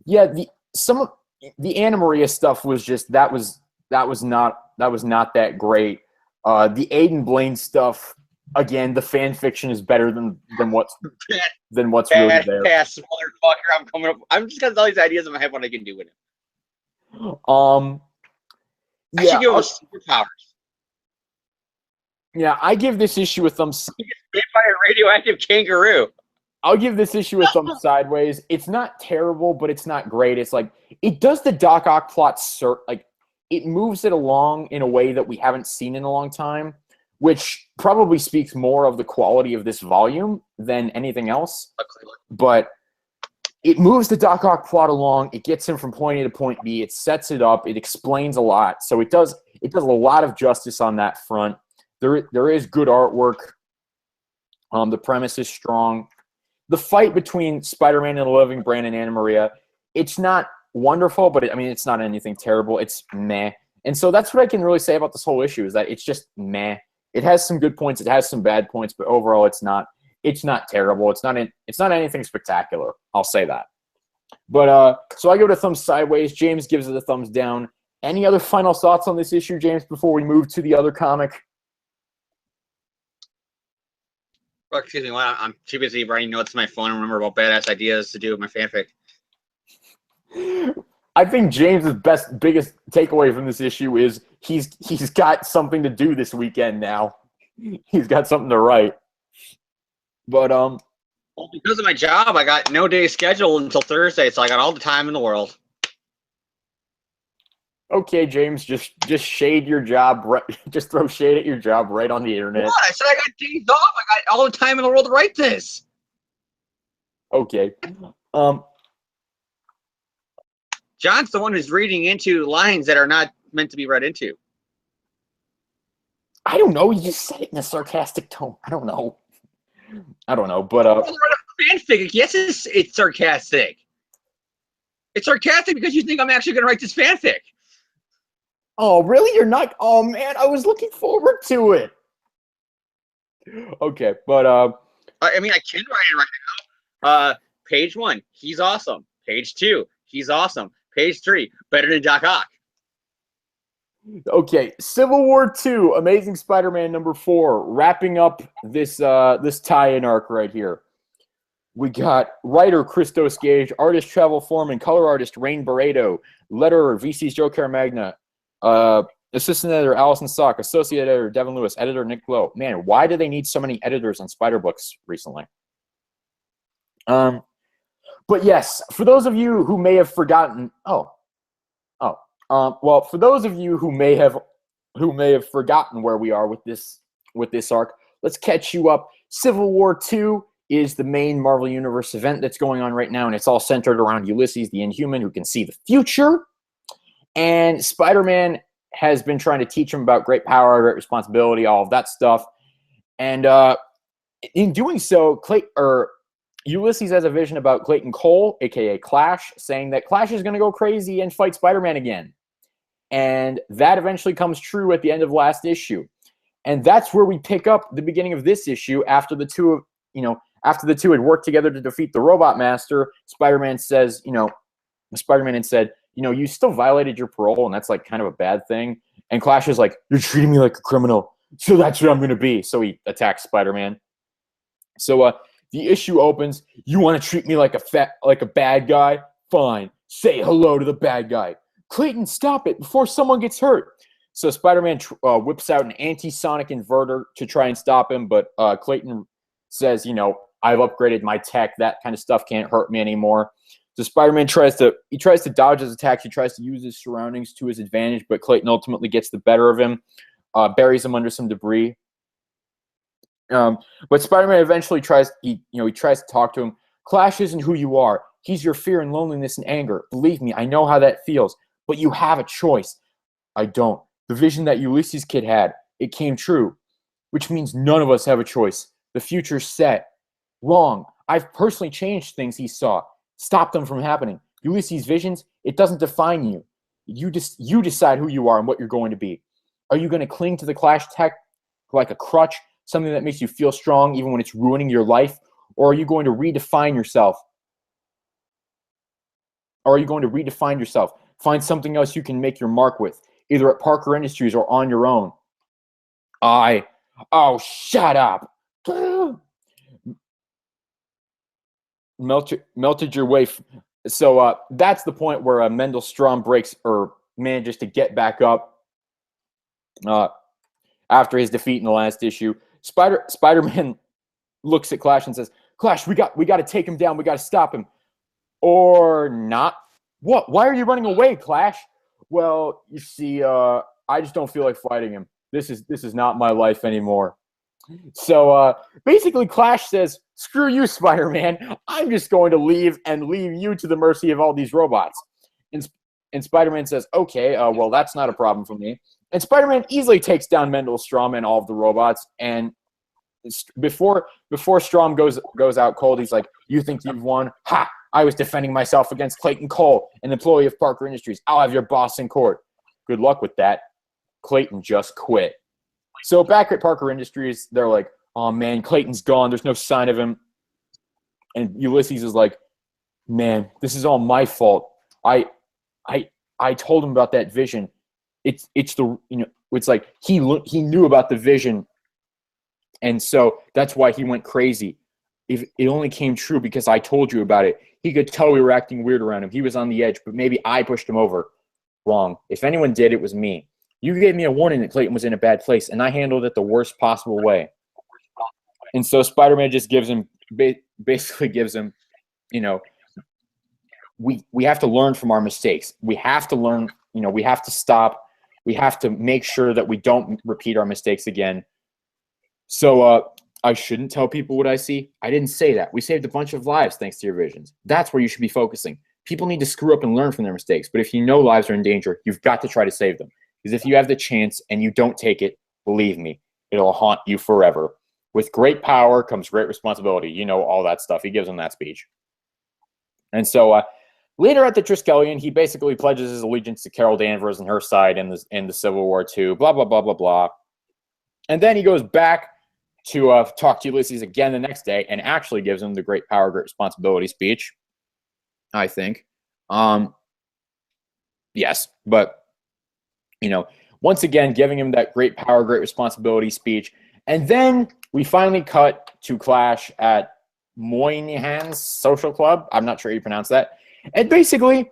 Yeah, some of the Anna Maria stuff was just that was not that great. The Aiden Blaine stuff, again, the fan fiction is better than what's really there. Pass, motherfucker! I'm coming up. I'm just got all these ideas in my head what I can do with it. I should give him superpowers. Yeah, I give this issue a thumbs. He gets bit by a radioactive kangaroo. I'll give this issue a thumb sideways. It's not terrible, but it's not great. It's like it does the Doc Ock plot, like it moves it along in a way that we haven't seen in a long time, which probably speaks more of the quality of this volume than anything else. But it moves the Doc Ock plot along. It gets him from point A to point B. It sets it up. It explains a lot. So it does a lot of justice on that front. There is good artwork. The premise is strong. The fight between Spider-Man and the Living Brand and Anna Maria, it's not wonderful, but it's not anything terrible. It's meh. And so that's what I can really say about this whole issue, is that it's just meh. It has some good points. It has some bad points, but overall it's not terrible. It's not anything spectacular. I'll say that. But so I go to thumbs sideways. James gives it a thumbs down. Any other final thoughts on this issue, James, before we move to the other comic? Excuse me, I'm too busy writing notes on my phone and remember about badass ideas to do with my fanfic. I think James's biggest takeaway from this issue is he's got something to do this weekend now. He's got something to write. But well, because of my job, I got no day scheduled until Thursday, so I got all the time in the world. Okay, James, just shade your job. Just throw shade at your job right on the internet. What? I said I got days off. I got all the time in the world to write this. Okay. John's the one who's reading into lines that are not meant to be read into. I don't know. You just said it in a sarcastic tone. I don't know. But fanfic. Yes, it's sarcastic. It's sarcastic because you think I'm actually going to write this fanfic. Oh, really? You're not? Oh, man, I was looking forward to it. Okay, but I mean, I can write it right now. Page 1, he's awesome. Page 2, he's awesome. Page 3, better than Doc Ock. Okay, Civil War II, Amazing Spider-Man #4, wrapping up this this tie-in arc right here. We got writer Christos Gage, artist Travel Foreman, color artist Rain Barreto, letterer VC's Joe Caramagna, assistant editor Allison Sock, associate editor Devin Lewis, editor Nick Lowe. Man, why do they need so many editors on Spider books recently? But yes, for those of you who may have forgotten, well, for those of you who may have forgotten where we are with this arc, let's catch you up. Civil War II is the main Marvel Universe event that's going on right now, and it's all centered around Ulysses, the Inhuman, who can see the future. And Spider-Man has been trying to teach him about great power, great responsibility, all of that stuff. And in doing so, Ulysses has a vision about Clayton Cole, a.k.a. Clash, saying that Clash is going to go crazy and fight Spider-Man again. And that eventually comes true at the end of last issue. And that's where we pick up the beginning of this issue after the two had worked together to defeat the Robot Master. Spider-Man said, you still violated your parole, and that's like kind of a bad thing. And Clash is like, you're treating me like a criminal, so that's what I'm going to be. So he attacks Spider-Man. So the issue opens. You want to treat me like a bad guy? Fine. Say hello to the bad guy. Clayton, stop it before someone gets hurt. So Spider-Man whips out an anti-sonic inverter to try and stop him, but Clayton says, I've upgraded my tech. That kind of stuff can't hurt me anymore. So Spider-Man tries to dodge his attacks. He tries to use his surroundings to his advantage, but Clayton ultimately gets the better of him, buries him under some debris. But Spider-Man eventually tries to talk to him. Clash isn't who you are. He's your fear and loneliness and anger. Believe me, I know how that feels. But you have a choice. I don't. The vision that Ulysses kid had, it came true. Which means none of us have a choice. The future's set. Wrong. I've personally changed things he saw. Stopped them from happening. Ulysses' visions, it doesn't define you. You decide who you are and what you're going to be. Are you going to cling to the Clash tech like a crutch, something that makes you feel strong even when it's ruining your life? Or are you going to redefine yourself? Find something else you can make your mark with, either at Parker Industries or on your own. Oh, shut up. Melted your way. So that's the point where Mendel Stromm manages to get back up after his defeat in the last issue. Spider-Man looks at Clash and says, Clash, we got to take him down. We got to stop him. Or not. What? Why are you running away, Clash? Well, you see, I just don't feel like fighting him. This is not my life anymore. So basically, Clash says, screw you, Spider-Man. I'm just going to leave you to the mercy of all these robots. And Spider-Man says, okay, well, that's not a problem for me. And Spider-Man easily takes down Mendel Stromm and all of the robots. And before Stromm goes out cold, he's like, you think you've won? Ha! I was defending myself against Clayton Cole, an employee of Parker Industries. I'll have your boss in court. Good luck with that. Clayton just quit. So back at Parker Industries, they're like, oh, man, Clayton's gone. There's no sign of him. And Ulysses is like, man, this is all my fault. I told him about that vision. It's like he knew about the vision. And so that's why he went crazy. If it only came true because I told you about it. He could tell we were acting weird around him. He was on the edge, but maybe I pushed him over. Wrong. If anyone did, it was me. You gave me a warning that Clayton was in a bad place, and I handled it the worst possible way. And so Spider-Man just basically gives him, we have to learn from our mistakes. We have to learn, we have to stop. We have to make sure that we don't repeat our mistakes again. So I shouldn't tell people what I see. I didn't say that. We saved a bunch of lives thanks to your visions. That's where you should be focusing. People need to screw up and learn from their mistakes. But if you know lives are in danger, you've got to try to save them. Because if you have the chance and you don't take it, believe me, it'll haunt you forever. With great power comes great responsibility. All that stuff. He gives them that speech. And so later at the Triskelion, he basically pledges his allegiance to Carol Danvers and her side in the Civil War II, blah, blah, blah, blah, blah. And then he goes back to talk to Ulysses again the next day and actually gives him the great power, great responsibility speech, I think. Yes, but, once again, giving him that great power, great responsibility speech. And then we finally cut to Clash at Moynihan's Social Club. I'm not sure how you pronounce that. And basically,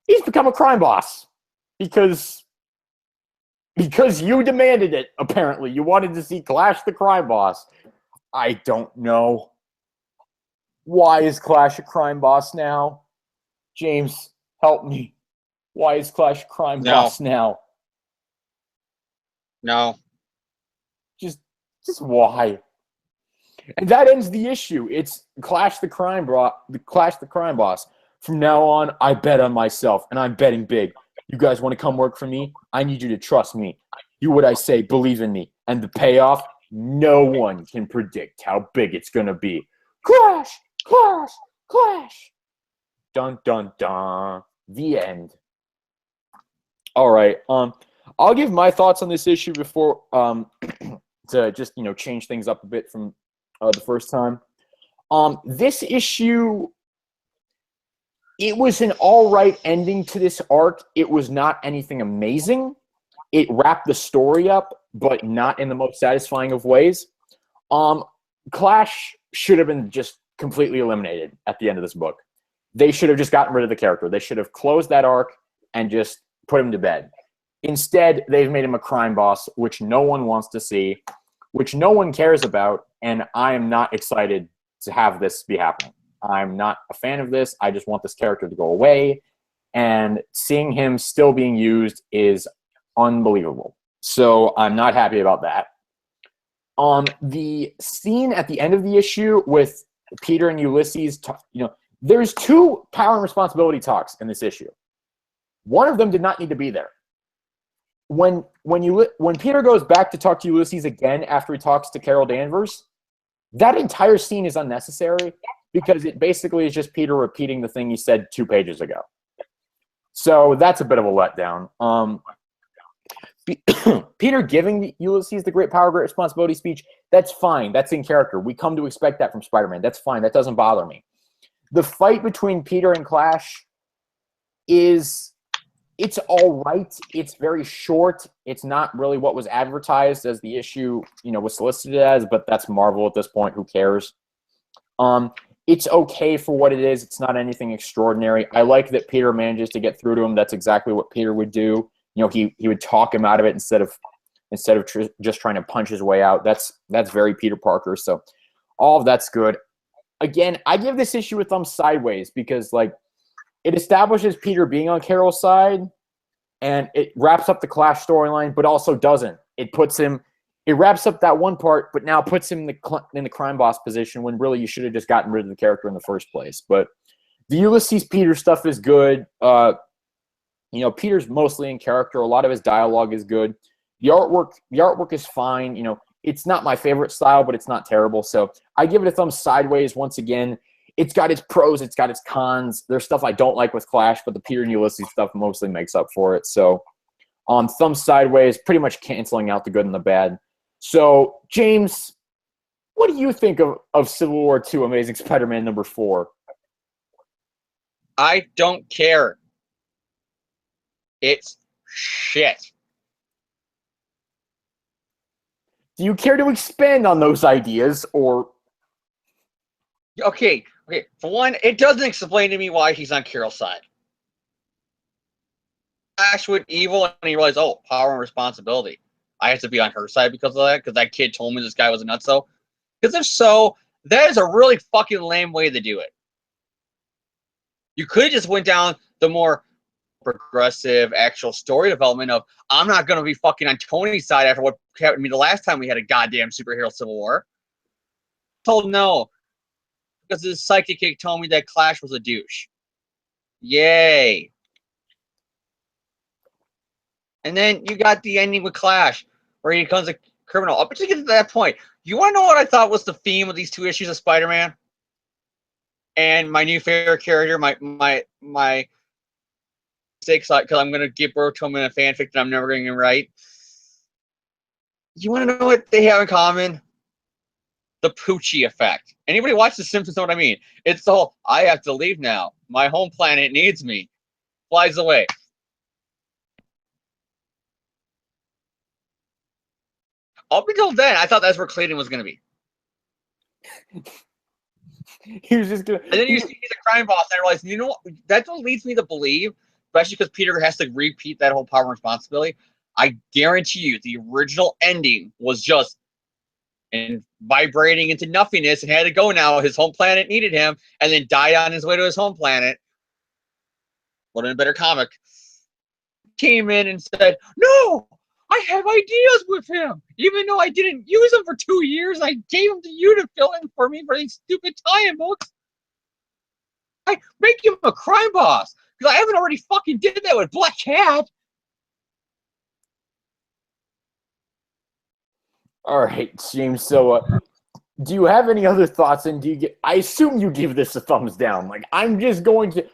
he's become a crime boss because you demanded it, apparently. You wanted to see Clash the crime boss. I don't know. Why is Clash a crime boss now? James, help me. Why is Clash a crime boss now? No. Just why? And that ends the issue. It's Clash the crime boss. From now on, I bet on myself, and I'm betting big. You guys want to come work for me? I need you to trust me. Do what I say, believe in me. And the payoff, no one can predict how big it's going to be. Clash! Clash! Clash! Dun, dun, dun. The end. All right. I'll give my thoughts on this issue before to just, change things up a bit from the first time. This issue, it was an all right ending to this arc. It was not anything amazing. It wrapped the story up, but not in the most satisfying of ways. Clash should have been just completely eliminated at the end of this book. They should have just gotten rid of the character. They should have closed that arc and just put him to bed. Instead, they've made him a crime boss, which no one wants to see, which no one cares about, and I am not excited to have this be happening. I'm not a fan of this. I just want this character to go away, and seeing him still being used is unbelievable. So I'm not happy about that. The scene at the end of the issue with Peter and Ulysses, there's two power and responsibility talks in this issue. One of them did not need to be there. When Peter goes back to talk to Ulysses again after he talks to Carol Danvers, that entire scene is unnecessary because it basically is just Peter repeating the thing he said 2 pages ago. So that's a bit of a letdown. Peter giving Ulysses the great power, great responsibility speech, that's fine. That's in character. We come to expect that from Spider-Man. That's fine. That doesn't bother me. The fight between Peter and Clash it's all right. It's very short. It's not really what was advertised as the issue, was solicited as, but that's Marvel at this point. Who cares? It's okay for what it is. It's not anything extraordinary. I like that Peter manages to get through to him. That's exactly what Peter would do. He would talk him out of it instead of just trying to punch his way out. That's very Peter Parker. So all of that's good. Again, I give this issue a thumb sideways because it establishes Peter being on Carol's side, and it wraps up the Clash storyline, but also doesn't. It wraps up that one part, but now puts him in the crime boss position when really you should have just gotten rid of the character in the first place. But the Ulysses Peter stuff is good. Peter's mostly in character. A lot of his dialogue is good. The artwork is fine. It's not my favorite style, but it's not terrible. So I give it a thumb sideways once again. It's got its pros, it's got its cons. There's stuff I don't like with Clash, but the Peter and Ulysses stuff mostly makes up for it. So thumb sideways, pretty much canceling out the good and the bad. So, James, what do you think of Civil War II Amazing Spider-Man number 4? I don't care. It's shit. Do you care to expand on those ideas, or... Okay. For one, it doesn't explain to me why he's on Carol's side. Flash went evil and he realized, power and responsibility. I have to be on her side because of that, because that kid told me this guy was a nutso. Because if so, that is a really fucking lame way to do it. You could have just went down the more progressive actual story development of, I'm not going to be fucking on Tony's side after what happened to me the last time we had a goddamn superhero Civil War. Told no. Because his psychic kick told me that Clash was a douche. Yay. And then you got the ending with Clash, where he becomes a criminal. Up until you get to that point, you want to know what I thought was the theme of these 2 issues of Spider-Man? And my new favorite character, my sake, because I'm going to give birth to him in a fanfic that I'm never going to write. You want to know what they have in common? the Poochie effect. Anybody watch The Simpsons know what I mean? It's the whole, I have to leave now. My home planet needs me. Flies away. Up until then, I thought that's where Clayton was going to be. He was just gonna. And then you see he's a crime boss, and I realized, you know what? That's what leads me to believe, especially because Peter has to repeat that whole power and responsibility. I guarantee you, the original ending was just and vibrating into nothingness and had to go now. His home planet needed him, and then died on his way to his home planet. What a better comic. Came in and said, "No, I have ideas with him. Even though I didn't use him for 2 years, I gave him to you to fill in for me for these stupid tie-in books. I make him a crime boss because I haven't already fucking did that with Black Cat." All right, James. So, do you have any other thoughts? And do you get? I assume you give this a thumbs down. Like, I'm just going to.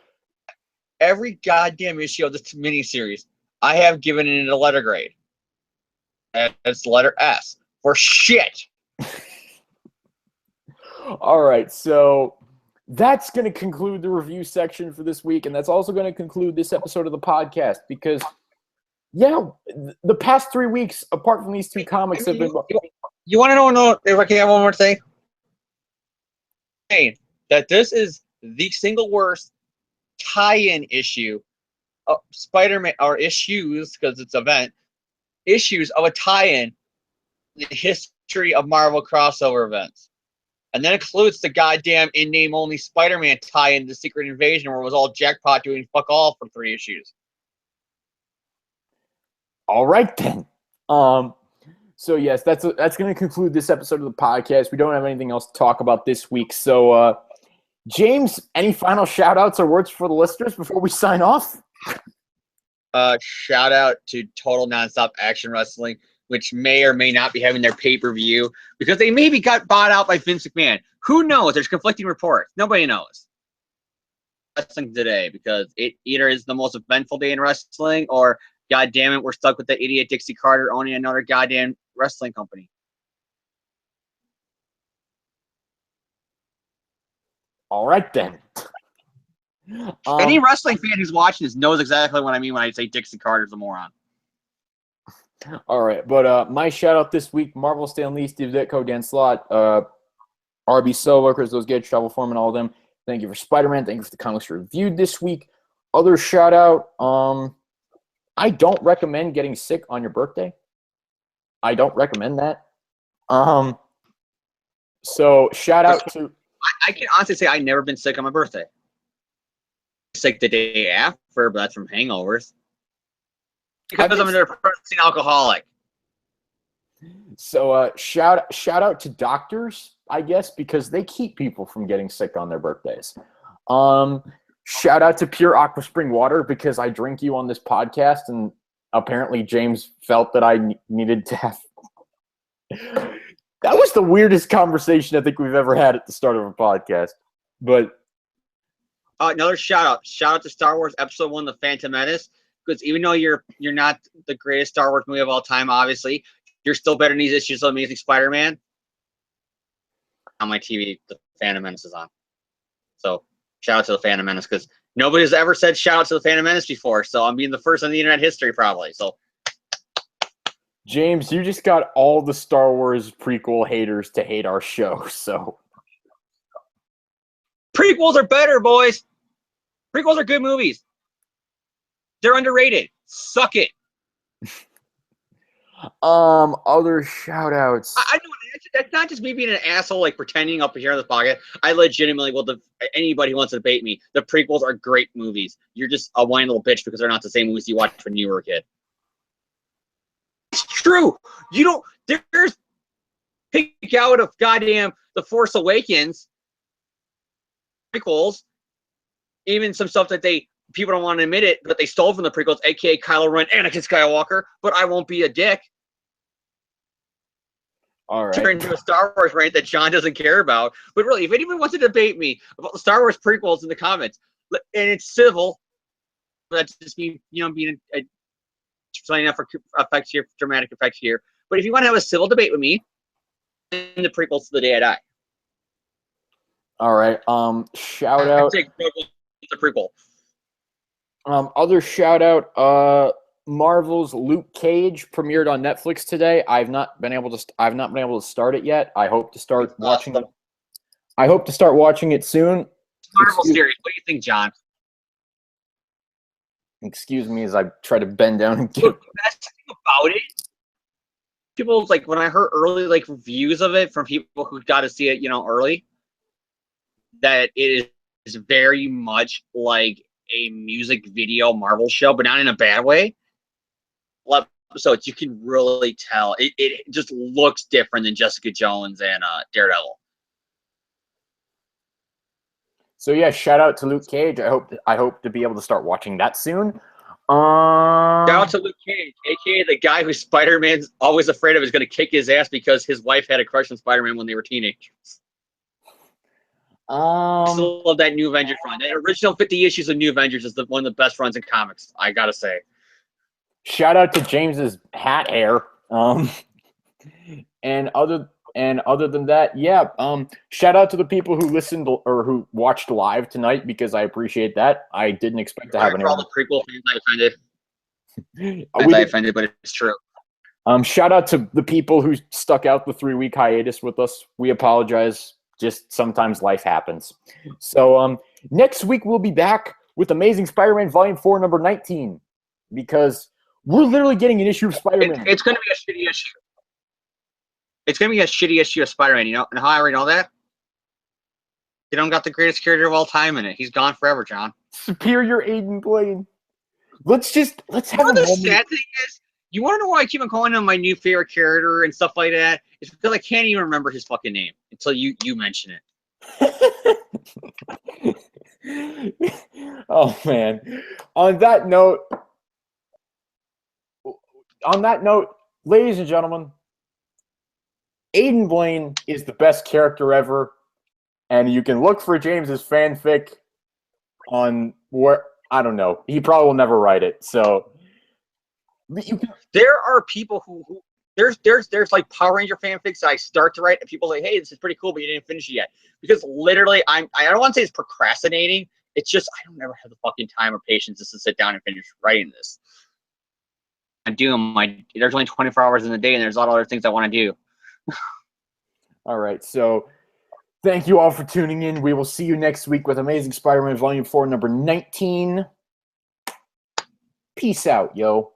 Every goddamn issue of this miniseries, I have given it a letter grade. And it's letter S for shit. All right, so that's going to conclude the review section for this week, and that's also going to conclude this episode of the podcast because, yeah, the past 3 weeks, apart from these two comics, have been. You want to know if I can have one more thing? That this is the single worst tie-in issue of Spider-Man, or issues, because it's event, issues of a tie-in in the history of Marvel crossover events. And that includes the goddamn in-name only Spider-Man tie-in, The Secret Invasion, where it was all jackpot doing fuck all for 3 issues. All right, then. So, yes, that's going to conclude this episode of the podcast. We don't have anything else to talk about this week. So, James, any final shout-outs or words for the listeners before we sign off? Shout out to Total Nonstop Action Wrestling, which may or may not be having their pay-per-view because they maybe got bought out by Vince McMahon. Who knows? There's conflicting reports. Nobody knows. Wrestling today because it either is the most eventful day in wrestling or, god damn it, we're stuck with the idiot Dixie Carter owning another goddamn wrestling company. All right, then. Any wrestling fan who's watching this knows exactly what I mean when I say Dixie Carter's a moron. All right, but my shout-out this week, Marvel Stan Lee, Steve Ditko, Dan Slott, RB Silva, Chris Those Gage, Travel Foreman, all of them. Thank you for Spider-Man. Thank you for the comics reviewed this week. Other shout-out, I don't recommend getting sick on your birthday. I don't recommend that. So shout out to... I can honestly say I've never been sick on my birthday. Sick the day after, but that's from hangovers. Because I'm a depressing alcoholic. So shout out to doctors, I guess, because they keep people from getting sick on their birthdays. Shout out to Pure Aqua Spring Water because I drink you on this podcast, and apparently James felt that I needed to have. That was the weirdest conversation I think we've ever had at the start of a podcast. But another shout out to Star Wars Episode 1: The Phantom Menace, because even though you're not the greatest Star Wars movie of all time, obviously, you're still better than these issues of Amazing Spider-Man. On my TV, The Phantom Menace is on. So shout out to The Phantom Menace because nobody's ever said shout out to The Phantom Menace before. So I'm being the first in the internet history probably. So James, you just got all the Star Wars prequel haters to hate our show. So prequels are better, boys. Prequels are good movies. They're underrated. Suck it. Other shout outs. I know that's not just me being an asshole, like pretending up here on this podcast. I legitimately will. Anybody who wants to debate me, the prequels are great movies. You're just a whiny little bitch because they're not the same movies you watched when you were a kid. It's true. You don't. There's pick out of goddamn The Force Awakens prequels, even some stuff that people don't want to admit it, but they stole from the prequels, aka Kylo Ren, Anakin Skywalker. But I won't be a dick. All right. Turn into a Star Wars rant that John doesn't care about. But really, if anyone wants to debate me about the Star Wars prequels in the comments, and it's civil, that's just me, being a signing up for effects here, dramatic effects here. But if you want to have a civil debate with me, the prequels to the day I die. All right. Shout I out. take the prequel. Other shout out. Marvel's Luke Cage premiered on Netflix today. I've not been able to start it yet. I hope to start watching it. I hope to start watching it soon. Marvel series. What do you think, John? Excuse me as I try to bend down and get. Look, the best thing about it, people like when I heard early reviews of it from people who got to see it, early, that it is very much like a music video Marvel show, but not in a bad way. Episodes, you can really tell it just looks different than Jessica Jones and Daredevil. So yeah, shout out to Luke Cage. I hope to be able to start watching that soon. Shout out to Luke Cage, aka the guy who Spider-Man's always afraid of is going to kick his ass because his wife had a crush on Spider-Man when they were teenagers. I still love that New Avengers run. That original 50 issues of New Avengers is one of the best runs in comics, I gotta say. Shout out to James's hat hair. And other than that, yeah. Shout out to the people who listened or who watched live tonight because I appreciate that. I didn't expect to have anyone. For all the prequel fans I offended, but it's true. Shout out to the people who stuck out the 3-week hiatus with us. We apologize. Just sometimes life happens. So next week we'll be back with Amazing Spider-Man Volume 4, number 19, because we're literally getting an issue of Spider-Man. It's going to be a shitty issue. It's going to be a shitty issue of Spider-Man, and how I already know that? They don't got the greatest character of all time in it. He's gone forever, John. Superior Aiden Blaine. Let's have a moment. The sad thing is, you want to know why I keep on calling him my new favorite character and stuff like that? It's because I can't even remember his fucking name until you mention it. Oh, man. On that note, ladies and gentlemen, Aiden Blaine is the best character ever, and you can look for James's fanfic on where, I don't know. He probably will never write it, so... There are people who there's like Power Ranger fanfics that I start to write and people say, hey, this is pretty cool, but you didn't finish it yet. Because literally I don't want to say it's procrastinating. It's just I don't ever have the fucking time or patience just to sit down and finish writing this. There's only 24 hours in the day and there's a lot of other things I want to do. All right, so thank you all for tuning in. We will see you next week with Amazing Spider-Man Volume 4, number 19. Peace out, yo.